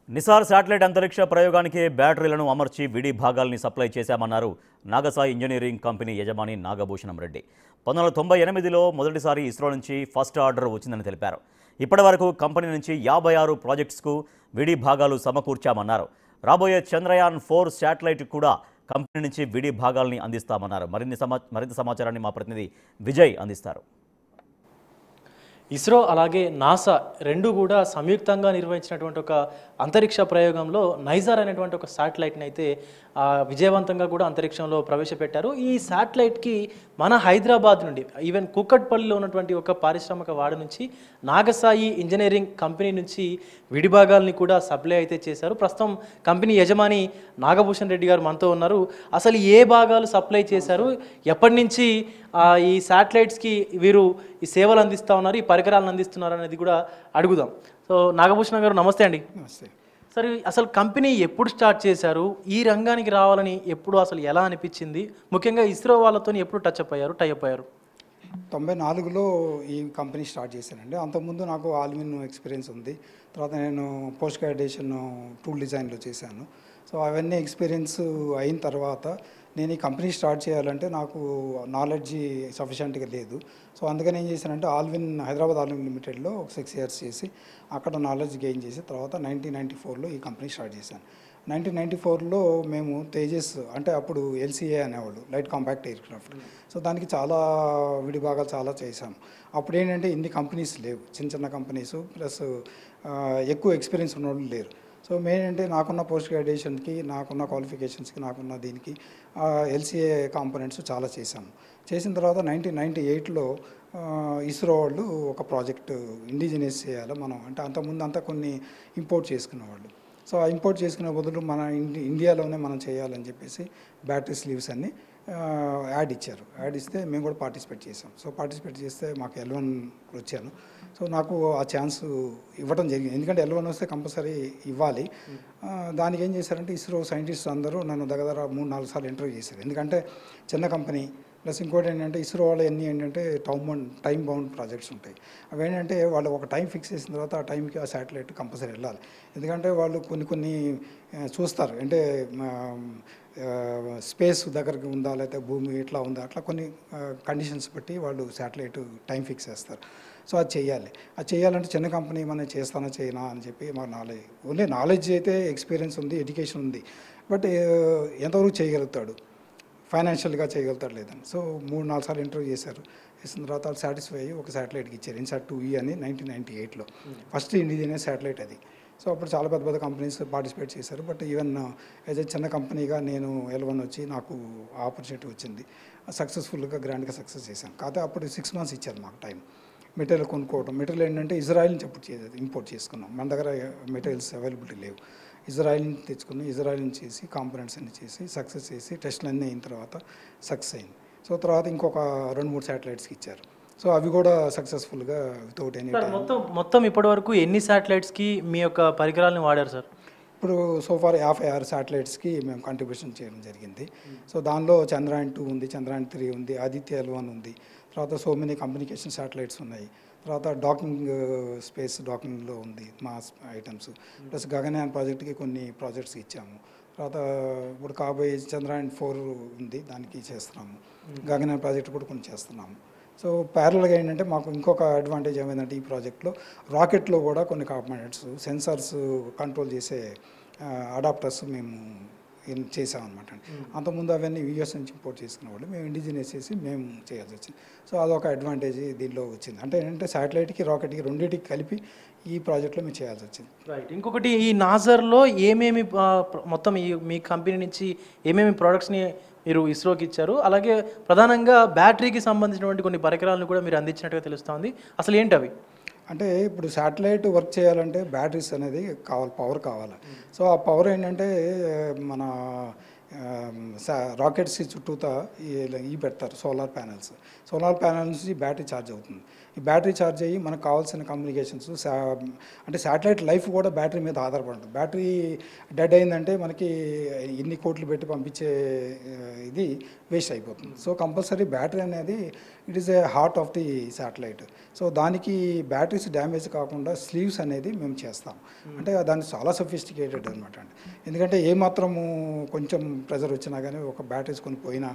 Nisar satellite అంతరిక్ష ప్రయోగానికి బ్యాటరీలను అమర్చి విడి భాగాల్ని సప్లై చేశామన్నారు నాగసాయి ఇంజనీరింగ్ కంపెనీ యజమాని నాగభూషణం రెడ్డి. 1998లో మొదటిసారి ఇస్రో నుంచి ఫస్ట్ ఆర్డర్ వచ్చిందని తెలిపారు. ఇప్పటివరకు కంపెనీ నుంచి 56 ప్రాజెక్ట్స్కు విడి భాగాలు సమకూర్చామన్నారు. రాబోయే చంద్రయాన్ 4 శాటిలైట్ కూడా కంపెనీ నుంచి విడి భాగాల్ని అందిస్తామన్నారు. మరింత సమాచారాన్ని మా ప్రతినిధి విజయ్ అందిస్తారు. ఇస్రో అలాగే నాసా రెండు కూడా సంయుక్తంగా నిర్వహించినటువంటి ఒక అంతరిక్ష ప్రయోగంలో నైజార్ అనేటువంటి ఒక శాటిలైట్ని అయితే విజయవంతంగా కూడా అంతరిక్షంలో ప్రవేశపెట్టారు. ఈ శాటిలైట్కి మన హైదరాబాద్ నుండి ఈవెన్ కూకట్పల్లిలో ఉన్నటువంటి ఒక పారిశ్రామిక వాడ నుంచి నాగసాయి ఇంజనీరింగ్ కంపెనీ నుంచి విడిభాగాల్ని కూడా సప్లై అయితే చేశారు. ప్రస్తుతం కంపెనీ యజమాని నాగభూషణ్ రెడ్డి గారు మనతో ఉన్నారు. అసలు ఏ భాగాలు సప్లై చేశారు, ఎప్పటి నుంచి ఈ శాటిలైట్స్కి వీరు ఈ సేవలు అందిస్తూ ఉన్నారు, ఈ పరికరాలను అందిస్తున్నారు అనేది కూడా అడుగుదాం. సో నాగభూషణ్ గారు నమస్తే అండి. నమస్తే. సరే, అసలు కంపెనీ ఎప్పుడు స్టార్ట్ చేశారు, ఈ రంగానికి రావాలని ఎప్పుడు అసలు ఎలా అనిపించింది, ముఖ్యంగా ఇస్రో వాళ్ళతో ఎప్పుడు టై అప్ అయ్యారు? 94లో ఈ కంపెనీ స్టార్ట్ చేశానండి. అంతకుముందు నాకు ఆల్విన్ ఎక్స్పీరియన్స్ ఉంది. తర్వాత నేను పోస్ట్ గ్రాడ్యుయేషన్ టూల్ డిజైన్లో చేశాను. సో అవన్నీ ఎక్స్పీరియన్స్ అయిన తర్వాత నేను ఈ కంపెనీ స్టార్ట్ చేయాలంటే నాకు నాలెడ్జ్ సఫిషియెంట్గా లేదు. సో అందుకని ఏం చేశానంటే హైదరాబాద్ ఆల్విన్ లిమిటెడ్లో ఒక 6 years చేసి అక్కడ నాలెడ్జ్ గెయిన్ చేసి తర్వాత 1994లో ఈ కంపెనీ స్టార్ట్ చేశాను. 1994లో మేము తేజస్ అంటే అప్పుడు LCA అనేవాళ్ళు, light compact air craft. So దానికి చాలా విడిభాగాలు చాలా చేశాము. అప్పుడు ఏంటంటే ఇన్ని కంపెనీస్ లేవు, చిన్న చిన్న కంపెనీస్ ప్లస్ ఎక్కువ ఎక్స్పీరియన్స్ ఉన్న వాళ్ళు లేరు. సో మెయిన్ అంటే నాకున్న పోస్ట్ గ్రాడ్యుయేషన్కి, నాకున్న క్వాలిఫికేషన్స్కి, నాకున్న దీనికి LCA కాంపోనెంట్స్ చాలా చేశాము. చేసిన తర్వాత 1998లో ఇస్రో వాళ్ళు ఒక ప్రాజెక్ట్ ఇండిజినస్ చేయాలి మనం, అంటే అంతకుముందు అంతా కొన్ని ఇంపోర్ట్ చేసుకునేవాళ్ళు. సో ఆ ఇంపోర్ట్ చేసుకునే బదులు మన ఇండియాలోనే మనం చేయాలని చెప్పేసి బ్యాటరీ స్లీవ్స్ అన్ని యాడ్ ఇచ్చారు. యాడ్ ఇస్తే మేము కూడా పార్టిసిపేట్ చేసాం. సో పార్టిసిపేట్ చేస్తే మాకు L1 వచ్చాను. సో నాకు ఆ ఛాన్స్ ఇవ్వడం జరిగింది, ఎందుకంటే L1 వస్తే కంపల్సరీ ఇవ్వాలి. దానికి ఏం చేశారంటే ఇస్రో సైంటిస్ట్ అందరూ నన్ను దగ్గర 3-4 సార్లు ఇంటర్వ్యూ చేశారు. ఎందుకంటే చిన్న కంపెనీ ప్లస్ ఇంకోటి ఏంటంటే ఇస్రో వాళ్ళు ఎన్ని ఏంటంటే టైం బౌండ్ ప్రాజెక్ట్స్ ఉంటాయి. అవి ఏంటంటే వాళ్ళు ఒక టైం ఫిక్స్ చేసిన తర్వాత ఆ టైంకి ఆ శాటిలైట్ కంపల్సరీ వెళ్ళాలి. ఎందుకంటే వాళ్ళు కొన్ని చూస్తారు, అంటే స్పేస్ దగ్గరికి ఉందా లేకపోతే భూమి ఇట్లా ఉందా, అట్లా కొన్ని కండిషన్స్ బట్టి వాళ్ళు శాటిలైట్ టైం ఫిక్స్ చేస్తారు. సో అది చేయాలంటే చిన్న కంపెనీ మనం చేస్తానా చేయనా అని చెప్పి మా నాలెడ్జ్ అయితే ఎక్స్పీరియన్స్ ఉంది, ఎడ్యుకేషన్ ఉంది, బట్ ఎంతవరకు చేయగలుగుతాడు, ఫైనాన్షియల్గా చేయగలుగుతాడు లేదని. సో 3-4 సార్లు ఇంటర్వ్యూ చేసిన తర్వాత వాళ్ళు సాటిస్ఫై అయ్యి ఒక శాటిలైట్కి ఇచ్చారు, ఇన్సాట్ 2E అని 1998లో ఫస్ట్ ఇండిజినస్ శాటిలైట్ అది. సో అప్పుడు చాలా పెద్ద కంపెనీస్ పార్టిసిపేట్ చేశారు. బట్ ఈవెన్ యాజ్ ఏ చిన్న కంపెనీగా నేను L1 వచ్చి నాకు ఆపర్చునిటీ వచ్చింది. సక్సెస్ఫుల్గా గ్రాండ్గా సక్సెస్ చేశాను. కాకపోతే అప్పుడు 6 months ఇచ్చారు మాకు టైం. మెటీరియల్ కొనుక్కోవడం, మెటీరియల్ ఏంటంటే ఇజ్రాయిల్ నుంచి అప్పుడు ఇంపోర్ట్ చేసుకున్నాం, మన దగ్గర మెటీరియల్స్ అవైలబిలిటీ లేవు. ఇజ్రాయిల్ నుంచి తెచ్చుకుని ఇజ్రాయిల్ నుంచి చేసి కాంపోనెంట్స్ అన్ని చేసి సక్సెస్ చేసి టెస్ట్లు అన్నీ అయిన తర్వాత సక్సెస్ అయింది. సో తర్వాత ఇంకొక 2-3 శాటిలైట్స్కి ఇచ్చారు. సో అవి కూడా సక్సెస్ఫుల్గా వితౌట్ ఎనీ. మొత్తం ఇప్పటి వరకు ఎన్ని శాటిలైట్స్కి మీ యొక్క పరికరాలను వాడారు సార్? ఇప్పుడు సోఫార్ 56 శాటిలైట్స్కి మేము కంట్రిబ్యూషన్ చేయడం జరిగింది. సో దానిలో చంద్రయాన్ 2 ఉంది, చంద్రయాన్ 3 ఉంది, ఆదిత్య L1 ఉంది, తర్వాత సో మెనీ కమ్యూనికేషన్ శాటిలైట్స్ ఉన్నాయి, తర్వాత స్పేస్ డాకింగ్లో ఉంది మా ఐటమ్స్, ప్లస్ గగనయాన్ ప్రాజెక్ట్కి కొన్ని ప్రాజెక్ట్స్ ఇచ్చాము. తర్వాత ఇప్పుడు కాబోయే చంద్రయాన్ 4 ఉంది, దానికి చేస్తున్నాము. గగనయాన్ ప్రాజెక్ట్ కూడా కొన్ని చేస్తున్నాము. సో ప్యారల్గా ఏంటంటే మాకు ఇంకొక అడ్వాంటేజ్ ఏమైందంటే ఈ ప్రాజెక్ట్లో రాకెట్లో కూడా కొన్ని కాంపోనెంట్స్, సెన్సార్స్ కంట్రోల్ చేసే అడాప్టర్స్ మేము చేసామన్నమాట. అంతకుముందు అవన్నీ US నుంచి ఇంపోర్ట్ చేసుకునేవాళ్ళు, మేము ఇండిజినస్ చేసి మేము చేయాల్సి వచ్చింది. సో అదొక అడ్వాంటేజ్ దీనిలో వచ్చింది. అంటే ఏంటంటే శాటిలైట్కి రాకెట్కి రెండింటికి కలిపి ఈ ప్రాజెక్ట్లో మేము చేయాల్సి వచ్చింది. రైట్. ఇంకొకటి, ఈ నాజర్లో ఏమేమి మొత్తం మీ కంపెనీ నుంచి ఏమేమి ప్రోడక్ట్స్ని మీరు ఇస్రోకి ఇచ్చారు, అలాగే ప్రధానంగా బ్యాటరీకి సంబంధించినటువంటి కొన్ని పరికరాలను కూడా మీరు అందించినట్టుగా తెలుస్తుంది, అసలు ఏంటి అవి? అంటే ఇప్పుడు శాటిలైట్ వర్క్ చేయాలంటే బ్యాటరీస్ అనేది పవర్ కావాలి. సో ఆ పవర్ ఏంటంటే మన రాకెట్స్ చుట్టూతా ఈ పెడతారు సోలార్ ప్యానెల్స్ నుంచి బ్యాటరీ ఛార్జ్ అవుతుంది. ఈ బ్యాటరీ ఛార్జ్ అయ్యి మనకు కావాల్సిన కమ్యూనికేషన్స్ అంటే శాటిలైట్ లైఫ్ కూడా బ్యాటరీ మీద ఆధారపడి ఉంటుంది. బ్యాటరీ డెడ్ అయిందంటే మనకి ఇన్ని కోట్లు పెట్టి పంపించే ఇది వేస్ట్ అయిపోతుంది. సో కంపల్సరీ బ్యాటరీ అనేది it is a heart of the satellite. So దానికి బ్యాటరీస్ డ్యామేజ్ కాకుండా స్లీవ్స్ అనేది మేము చేస్తాం. అంటే దాన్ని చాలా సొఫిస్టికేటెడ్ అనమాట అండి. ఎందుకంటే ఏమాత్రము కొంచెం ప్రెజర్ వచ్చినా కానీ ఒక బ్యాటరీస్ కొని పోయినా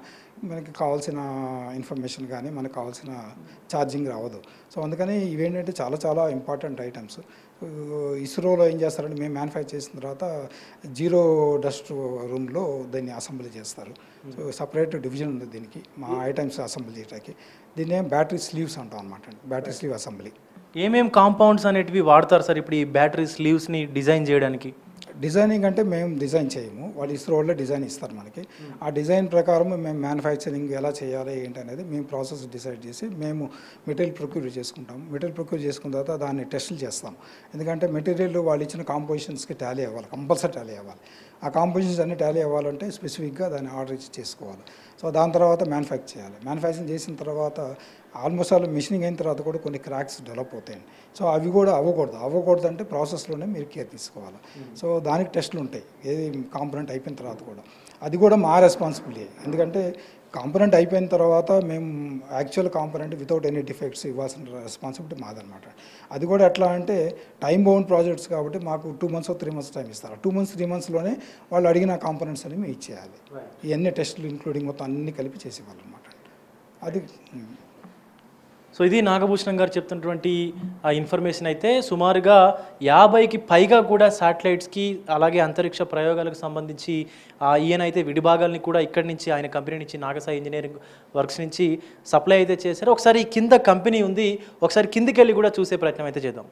మనకి కావాల్సిన ఇన్ఫర్మేషన్ కానీ మనకు కావాల్సిన ఛార్జింగ్ రావదు. సో అందుకని ఇవేంటంటే చాలా చాలా ఇంపార్టెంట్ ఐటమ్స్. ఇస్రోలో ఏం చేస్తారంటే మేము మ్యానుఫ్యాక్చర్ చేసిన తర్వాత జీరో డస్ట్ రూమ్లో దీన్ని అసెంబ్లీ చేస్తారు. సో సపరేట్ డివిజన్ ఉంది దీనికి, మా ఐటమ్స్ అసెంబ్లీ చేయడానికి. దీన్ని బ్యాటరీ స్లీవ్స్ అంటాం అనమాట, బ్యాటరీ స్లీవ్ అసెంబ్లీ. ఏమేం కాంపౌండ్స్ అనేటివి వాడతారు సార్ ఇప్పుడు ఈ బ్యాటరీ స్లీవ్స్ని డిజైన్ చేయడానికి? డిజైనింగ్ అంటే మేము డిజైన్ చేయము, వాళ్ళు ఇస్రో వాళ్ళే డిజైన్ ఇస్తారు మనకి. ఆ డిజైన్ ప్రకారం మేము మ్యానుఫ్యాక్చరింగ్ ఎలా చేయాలి ఏంటి అనేది మేము ప్రాసెస్ డిసైడ్ చేసి మేము మెటీరియల్ ప్రొక్యూర్ చేసుకుంటాం. మెటీరియల్ ప్రొక్యూర్ చేసుకున్న తర్వాత దాన్ని టెస్టులు చేస్తాం. ఎందుకంటే మెటీరియల్ వాళ్ళు ఇచ్చిన కాంపోజిషన్స్కి టాలీ అవ్వాలి, కంపల్సరీ టాలీ అవ్వాలి. ఆ కాంపోజిషన్స్ అన్ని టాలీ అవ్వాలంటే స్పెసిఫిక్గా దాన్ని ఆర్డర్ ఇచ్చి చేసుకోవాలి. సో దాని తర్వాత మ్యానుఫ్యాక్చర్ చేయాలి. మ్యానుఫ్యాక్చరింగ్ చేసిన తర్వాత ఆల్మోస్ట్ ఆల్ మిషనింగ్ అయిన తర్వాత కూడా కొన్ని క్రాక్స్ డెవలప్ అవుతాయండి. సో అవి కూడా అవ్వకూడదు అంటే ప్రాసెస్లోనే మీరు కేర్ తీసుకోవాలి. సో దానికి టెస్టులు ఉంటాయి, ఏది కాంపోనెంట్ అయిపోయిన తర్వాత కూడా. అది కూడా మా రెస్పాన్సిబిలిటీ. ఎందుకంటే కాంపోనెంట్ అయిపోయిన తర్వాత మేము actual component without any defects ఇవ్వాల్సిన రెస్పాన్సిబిలిటీ మాదనమాట. అది కూడా ఎట్లా అంటే టైం బౌండ్ ప్రాజెక్ట్స్ కాబట్టి మాకు 2 months or 3 months టైం ఇస్తారు. 2 months 3 monthsలోనే వాళ్ళు అడిగిన కాంపోనెంట్స్ అన్ని మేము ఇచ్చేయాలి. ఇవన్నీ టెస్టులు ఇంక్లూడింగ్ మొత్తం అన్ని కలిపి చేసేవాళ్ళనమాట. అది సో ఇది నాగభూషణం గారు చెప్తున్నటువంటి ఆ ఇన్ఫర్మేషన్. అయితే సుమారుగా 50కి పైగా కూడా శాటిలైట్స్కి అలాగే అంతరిక్ష ప్రయోగాలకు సంబంధించి ఈయనైతే విడిభాగాల్ని కూడా ఇక్కడి నుంచి ఆయన కంపెనీ నుంచి నాగసాయి ఇంజనీరింగ్ వర్క్స్ నుంచి సప్లై అయితే చేశారు. ఒకసారి కింద కంపెనీ ఉంది, ఒకసారి కిందికి వెళ్ళి కూడా చూసే ప్రయత్నం అయితే చేద్దాం.